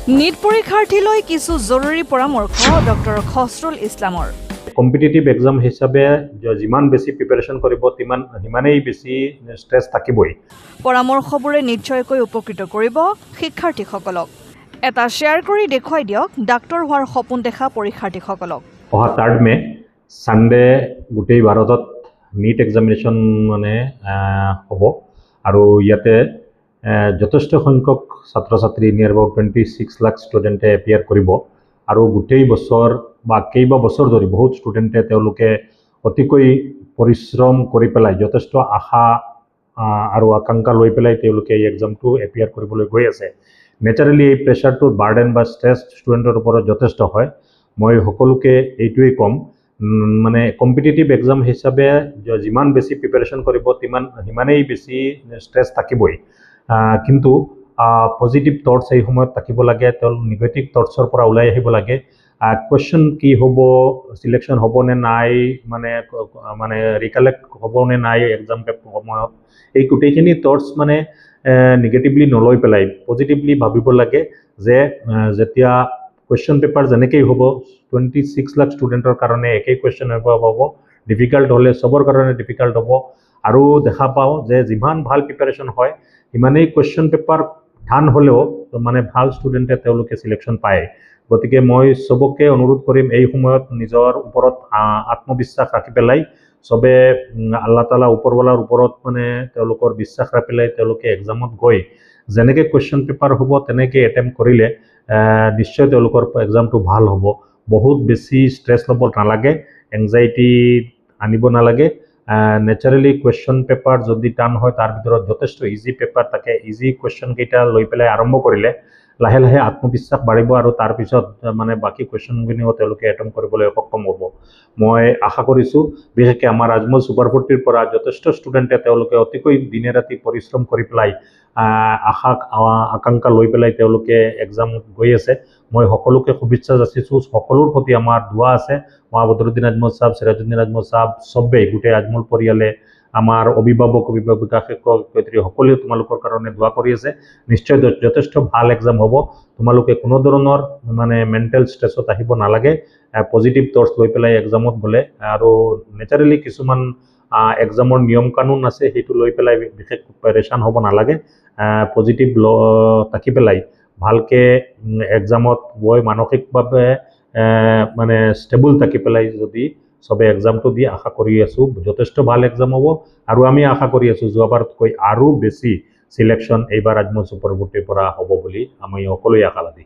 NEET পৰীক্ষাৰ্থীলৈ কিছু জৰুৰী পৰামৰ্শ ডক্টৰ খসৰুল ইছলামৰ। কম্পিটিটিভ এক্সাম হিচাপে যিমান বেছি প্ৰিপাৰেশ্যন কৰিব সিমানেই বেছি ষ্ট্ৰেছ থাকিবই। পৰামৰ্শবোৰে নিশ্চয়কৈ উপকৃত কৰিব শিক্ষাৰ্থীসকলক। এটা শ্বেয়াৰ কৰি দেখুৱাই দিয়ক ডাক্তৰ হোৱাৰ সপোন দেখা পৰীক্ষাৰ্থীসকলক। অহা 3 মে ছানডে গোটেই ভাৰতত নীট এক্সামিনেশ্যন হ'ব আৰু ইয়াতে যথেষ্ট সংখ্যক ছাত্ৰ ছাত্ৰী নিয়াৰ এবাউট 26 লাখ ষ্টুডেণ্টে এপিয়াৰ কৰিব আৰু গোটেই বছৰ বা কেইবা বছৰ ধৰি বহুত ষ্টুডেণ্টে তেওঁলোকে অতিকৈ পৰিশ্ৰম কৰি পেলাই যথেষ্ট আশা আৰু আকাংক্ষা লৈ পেলাই তেওঁলোকে এই এক্সামটো এপিয়াৰ কৰিবলৈ গৈ আছে। নেচাৰেলি এই প্ৰেছাৰটোৰ বাৰ্ডেন বা ষ্ট্ৰেছ ষ্টুডেণ্টৰ ওপৰত যথেষ্ট হয়। মই সকলোকে এইটোৱেই ক'ম, মানে কম্পিটিটিভ এক্সাম হিচাপে যিমান বেছি প্ৰিপাৰেশ্যন কৰিব সিমানেই বেছি ষ্ট্ৰেছ থাকিবই, কিন্তু পজিটিভ থটছ এই সময়ত থাকিব লাগে, নিগেটিভ থটছৰ পৰা ওলাই আহিব লাগে। কুৱেশ্যন কি হ'ব, চিলেকশ্যন হ'ব নে নাই, মানে ৰিকালেক্ট হ'ব নে নাই এক্সাম সময়ত, এই গোটেইখিনি থটছ নিগেটিভলি নলৈ পেলাই পজিটিভলি ভাবিব লাগে যে যেতিয়া কুৱেশ্যন পেপাৰ যেনেকৈ হ'ব 26 লাখ ষ্টুডেণ্টৰ কাৰণে একেই কুৱেশ্যন পেপাৰ হ'ব, ডিফিকাল্ট হ'লে চবৰ কাৰণে ডিফিকাল্ট হ'ব আৰু দেখা পাওঁ যে যিমান ভাল প্ৰিপাৰেশ্যন হয় সিমানেই কুৱেশ্যন পেপাৰ টান হ'লেও ভাল ষ্টুডেণ্টে তেওঁলোকে চিলেকশ্যন পায়। গতিকে মই চবকে অনুৰোধ কৰিম এই সময়ত নিজৰ ওপৰত আত্মবিশ্বাস ৰাখি পেলাই চবে আল্লাহ তালা ওপৰৱালাৰ ওপৰত তেওঁলোকৰ বিশ্বাস ৰাখি পেলাই তেওঁলোকে এক্সামত গৈ যেনেকৈ কুৱেশ্যন পেপাৰ হ'ব তেনেকৈ এটেম্প কৰিলে নিশ্চয় তেওঁলোকৰ এক্সামটো ভাল হ'ব। বহুত বেছি ষ্ট্ৰেছ ল'ব নালাগে, এংজাইটি আনিব নালাগে। নেচাৰেলি কুৱেশ্যন পেপাৰ যদি টান হয় তাৰ ভিতৰত যথেষ্ট ইজি পেপাৰ থাকে, ইজি কুৱেশ্যনকেইটা লৈ পেলাই আৰম্ভ কৰিলে লাহে লাহে আত্মবিশ্বাস বাঢ়িব আৰু তাৰপিছত বাকী কুৱেশ্যনখিনিও তেওঁলোকে এটেম্প কৰিবলৈ সক্ষম হ'ব। মই আশা কৰিছোঁ বিশেষকৈ আমাৰ আজমল ছুপাৰ 40ৰ পৰা যথেষ্ট ষ্টুডেণ্টে তেওঁলোকে অতিকৈ দিনে ৰাতি পৰিশ্ৰম কৰি পেলাই আকাংক্ষা লৈ পেলাই তেওঁলোকে এক্সামত গৈ আছে। মই সকলোকে শুভেচ্ছা যাচিছোঁ, সকলোৰ প্ৰতি আমাৰ দোৱা আছে। বদৰুদ্দিন আজমল চাহাব, সিৰাজুদ্দিন আজমল চাহাব, চবেই গোটেই আজমল পৰিয়ালে, আমাৰ অভিভাৱক অভিভাৱিকা শিক্ষক শিক্ষয়িত্ৰী সকলোৱে তোমালোকৰ কাৰণে দোৱা কৰি আছে। নিশ্চয় যথেষ্ট ভাল এক্সাম হ'ব। তোমালোকে কোনো ধৰণৰ মেণ্টেল ষ্ট্ৰেছত আহিব নালাগে, পজিটিভ থটছ লৈ পেলাই এক্সামত গ'লে আৰু নেচাৰেলি কিছুমান এক্সামৰ নিয়ম কানুন আছে, সেইটো লৈ পেলাই বিশেষ পেৰেচান হ'ব নালাগে। পজিটিভ থাকি পেলাই ভালকৈ এক্সামত গৈ মানসিকভাৱে ষ্টেবল থাকি পেলাই যদি চবে এক্সামটো দি আশা কৰি আছোঁ যথেষ্ট ভাল এক্সাম হ'ব আৰু আমি আশা কৰি আছোঁ যোৱাবাৰতকৈ আৰু বেছি চিলেকশ্যন এইবাৰ আজমল ছুপাৰ 40ৰ পৰা হ'ব বুলি আমি সকলোৱে আশাবাদী।